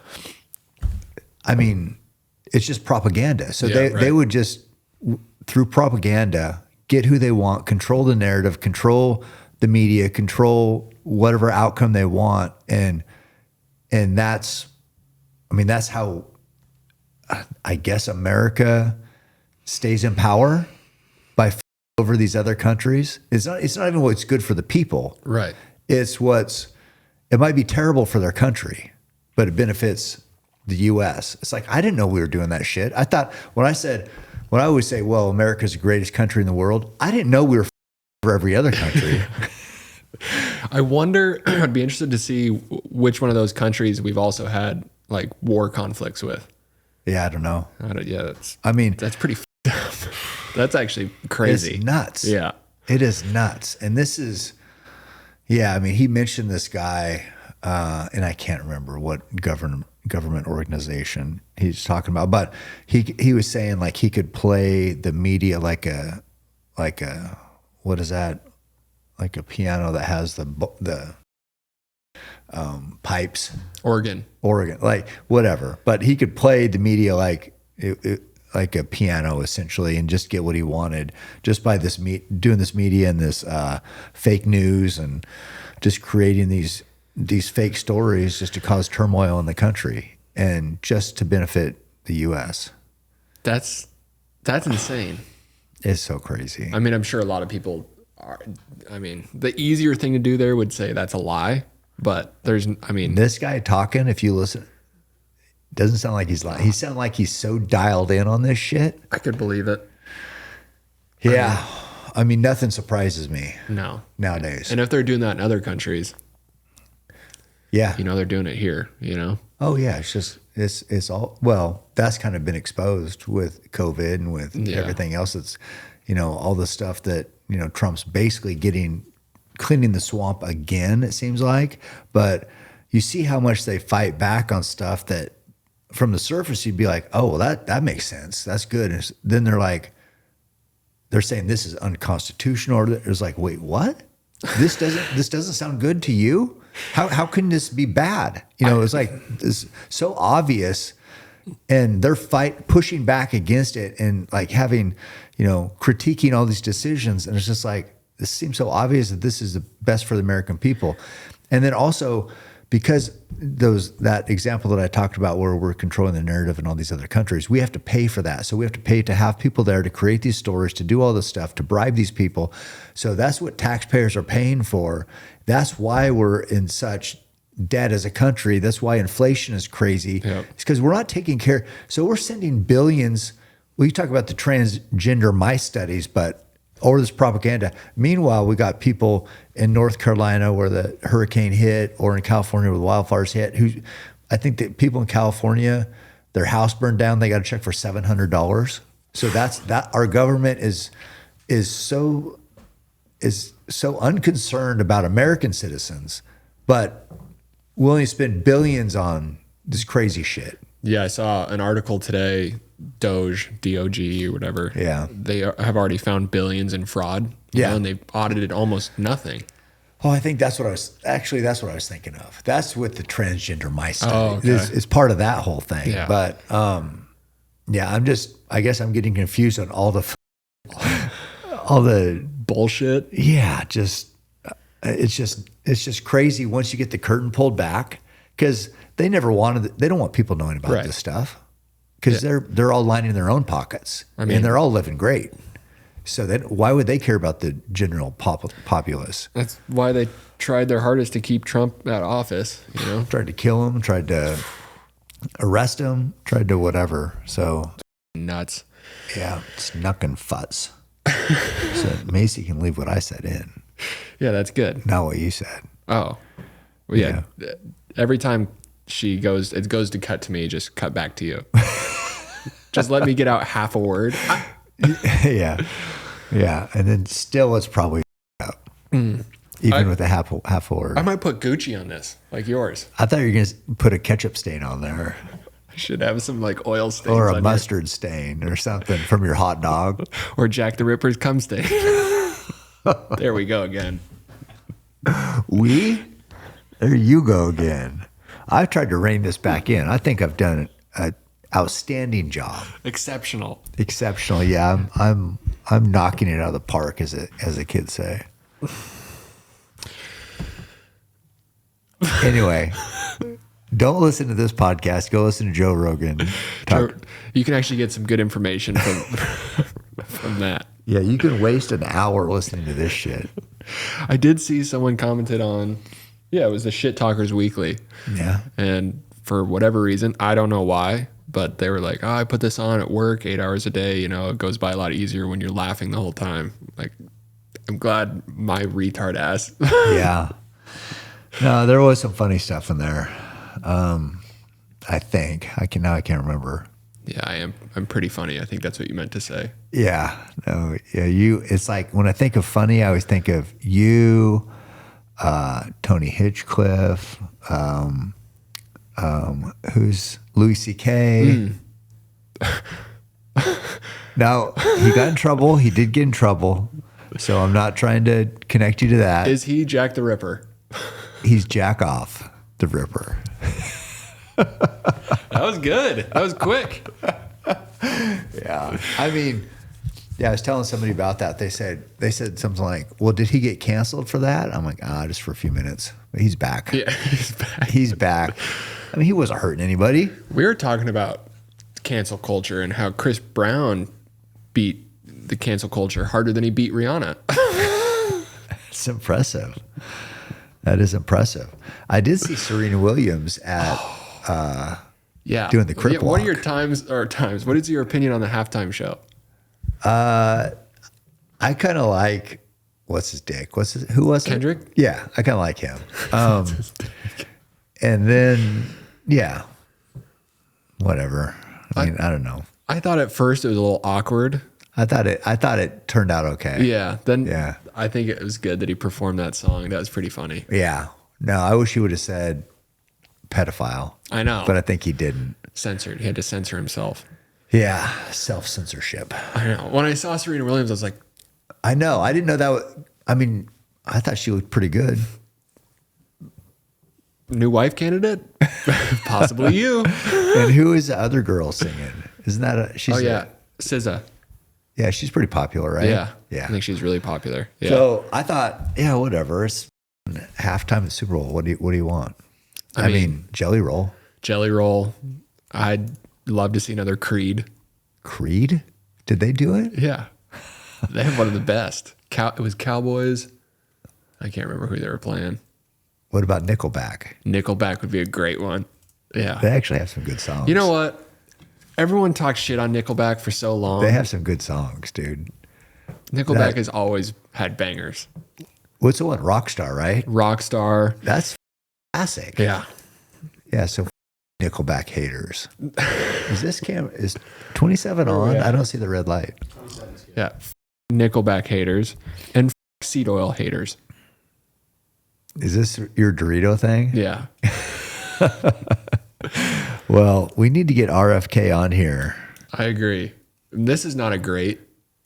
I mean, it's just propaganda. So they would just, through propaganda, get who they want, control the narrative, control the media, control whatever outcome they want, and And that's how I guess America stays in power by over these other countries. It's not even what's good for the people. Right. It's it might be terrible for their country, but it benefits the US. It's like, I didn't know we were doing that shit. I thought when I always say, well, America's the greatest country in the world, I didn't know we were for every other country. I wonder, I'd be interested to see which one of those countries we've also had like war conflicts with. Yeah, I don't know. That's pretty f***ed up. That's actually crazy. It's nuts. Yeah. It is nuts. And this is, he mentioned this guy, and I can't remember what government organization he's talking about, but he was saying like he could play the media like a what is that? Like a piano that has the pipes. Organ, like whatever. But he could play the media like like a piano essentially, and just get what he wanted just by doing this media and this fake news and just creating these fake stories just to cause turmoil in the country and just to benefit the U.S. That's insane. It's so crazy. I mean, I'm sure a lot of people are. I mean, the easier thing to do there would say that's a lie, but this guy talking, if you listen, doesn't sound like he's lying. He sounds like he's so dialed in on this shit. I could believe it. Yeah. I mean, nothing surprises me. No. Nowadays. And if they're doing that in other countries, yeah, they're doing it here, Oh yeah. It's all, well, that's kind of been exposed with COVID and with everything else. That's, all the stuff that, Trump's basically cleaning the swamp again, it seems like. But you see how much they fight back on stuff that from the surface, you'd be like, oh, well, that makes sense. That's good. And then they're saying this is unconstitutional. Or it's like, wait, what? This doesn't sound good to you? How can this be bad? It's like it's so obvious, and they're pushing back against it and like having, critiquing all these decisions. And it's just like, this seems so obvious that this is the best for the American people. And then also because that example that I talked about where we're controlling the narrative in all these other countries, we have to pay for that. So we have to pay to have people there to create these stories, to do all this stuff, to bribe these people. So that's what taxpayers are paying for. That's why we're in such debt as a country. That's why inflation is crazy. Yep. It's because we're not taking care. So we're sending billions. Well, you talk about the transgender mice studies, or this propaganda. Meanwhile, we got people in North Carolina where the hurricane hit, or in California where the wildfires hit, I think that people in California, their house burned down, they got a check for $700. So that our government is so unconcerned about American citizens, but willing to spend billions on this crazy shit. Yeah, I saw an article today, Doge, D-O-G or whatever. Yeah. They have already found billions in fraud. And they've audited almost nothing. Oh, I think that's what I was thinking of. That's with the transgender mice study. Oh, okay. It's part of that whole thing. Yeah. But I guess I'm getting confused on all the bullshit. Yeah, it's just crazy once you get the curtain pulled back, because they don't want people knowing about this stuff, because they're all lining their own pockets. And they're all living great. So then why would they care about the general populace? That's why they tried their hardest to keep Trump out of office, Tried to kill him, tried to arrest him, tried to whatever. So nuts. Yeah, it's knuckin' futz. So Macy can leave what I said in. Yeah, that's good. Not what you said. Oh. Well, yeah. Every time it goes to cut to me, just cut back to you. Just let me get out half a word. Yeah. And then still it's probably out. Even with a half a word. I might put Gucci on this, like yours. I thought you were going to put a ketchup stain on there. I should have some like oil stains. Or a mustard stain or something from your hot dog. Or Jack the Ripper's cum stain. There we go again. There you go again. I've tried to rein this back in. I think I've done an outstanding job. Exceptional. Yeah, I'm knocking it out of the park, as the kids say. Anyway, Don't listen to this podcast. Go listen to Joe Rogan. Talk. You can actually get some good information from that. Yeah, you can waste an hour listening to this shit. I did see someone commented on, it was the Shit Talkers Weekly. Yeah. And for whatever reason, I don't know why, but they were like, I put this on at work 8 hours a day. It goes by a lot easier when you're laughing the whole time. Like, I'm glad my retard ass. Yeah. No, there was some funny stuff in there. I think I can't remember. Yeah, I am. I'm pretty funny. I think that's what you meant to say. Yeah. No. Yeah. It's like when I think of funny, I always think of you, Tony Hitchcliffe, who's Louis C.K. Now he got in trouble. He did get in trouble. So I'm not trying to connect you to that. Is he Jack the Ripper? He's Jack Off the Ripper. That was good. That was quick. Yeah. I mean, I was telling somebody about that. They said something like, well, did he get canceled for that? I'm like, just for a few minutes. But he's back. Yeah, he's back. He's back. I mean, he wasn't hurting anybody. We were talking about cancel culture and how Chris Brown beat the cancel culture harder than he beat Rihanna. It's impressive. That is impressive. I did see Serena Williams at doing the Crip What are walk. your times? What is your opinion on the halftime show? I kind of like, what's his dick? Who was it? Kendrick? Yeah, I kind of like him. And then, whatever. I mean, I don't know. I thought at first it was a little awkward. I thought it turned out okay. Yeah. Then Yeah. I think it was good that he performed that song. That was pretty funny. Yeah. No, I wish he would have said pedophile. I know. But I think he didn't. Censored. He had to censor himself. Yeah. Self-censorship. I know. When I saw Serena Williams, I was like, I know. I didn't know that. I mean, I thought she looked pretty good. new wife candidate? Possibly you. And who is the other girl singing? Isn't that she's SZA. Yeah, she's pretty popular, right? Yeah. Yeah. I think she's really popular. Yeah. So I thought, whatever. It's halftime at Super Bowl. What do you want? I mean, Jelly Roll. Jelly Roll. I'd love to see another Creed. Creed? Did they do it? Yeah. They have one of the best. It was Cowboys. I can't remember who they were playing. What about Nickelback? Nickelback would be a great one. Yeah. They actually have some good songs. You know what? Everyone talks shit on Nickelback for so long. They have some good songs, dude. Nickelback has always had bangers. What's the one? Rockstar, right? Rockstar. That's classic. Yeah. Yeah, so Nickelback haters. Is 27 on? Yeah. I don't see the red light. Yeah. Nickelback haters and seed oil haters. Is this your Dorito thing? Yeah. Well, we need to get RFK on here. I agree. This is not a great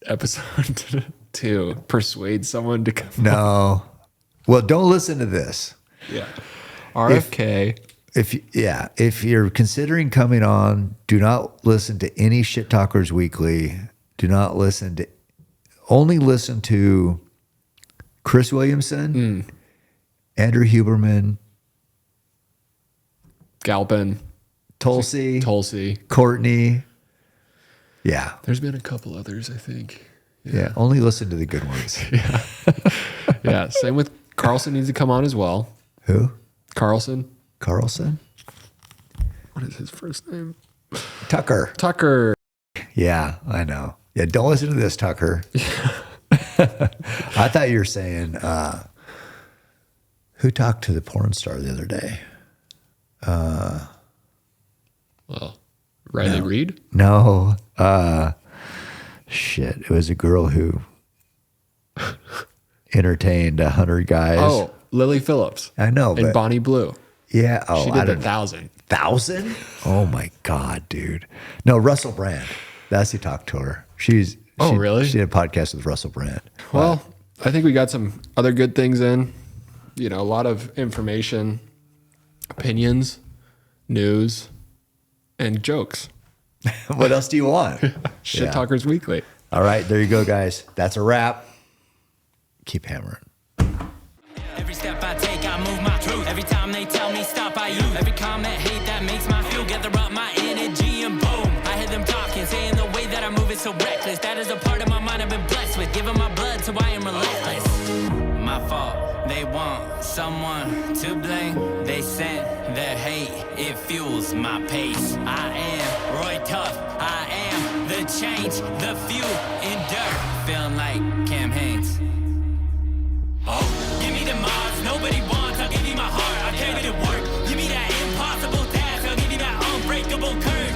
episode to persuade someone to come. No. Well, don't listen to this. Yeah. RFK. If you're considering coming on, do not listen to any Shit Talkers Weekly. Do not only listen to Chris Williamson, Andrew Huberman, Galpin. Tulsi, Courtney. Yeah. There's been a couple others, I think. Yeah. Only listen to the good ones. Yeah. Same with Carlson needs to come on as well. Who? Carlson. What is his first name? Tucker. Yeah, I know. Yeah, don't listen to this, Tucker. I thought you were saying, who talked to the porn star the other day? Well, Riley Reid? No. Shit. It was a girl who entertained 100 guys. Oh, Lily Phillips. I know. And Bonnie Blue. Yeah. Oh, she did 1,000. 1,000? Oh my God, dude. No, Russell Brand. That's who talked to her. Really? She did a podcast with Russell Brand. Well, I think we got some other good things in. A lot of information, opinions, news, and jokes. What else do you want? Shit Talkers Weekly. All right, there you go, guys. That's a wrap. Keep hammering. Every step I take, I move my truth. Every time they tell me stop, I use every comment, hate that makes my fuel. Gather up my energy and boom, I hear them talking, saying the way that I move is so reckless. That is a part of my mind I've been blessed with, giving my blood, so I am relentless. My fault, they want someone to blame. They sent their hate, it fuels my pace. I am Roy Tough, I am the change, the fuel in dirt, feeling like Cam Haynes. Oh, give me the Mars, nobody wants, I'll give you my heart, I'll carry it to work. Give me that impossible task, I'll give you that unbreakable curse.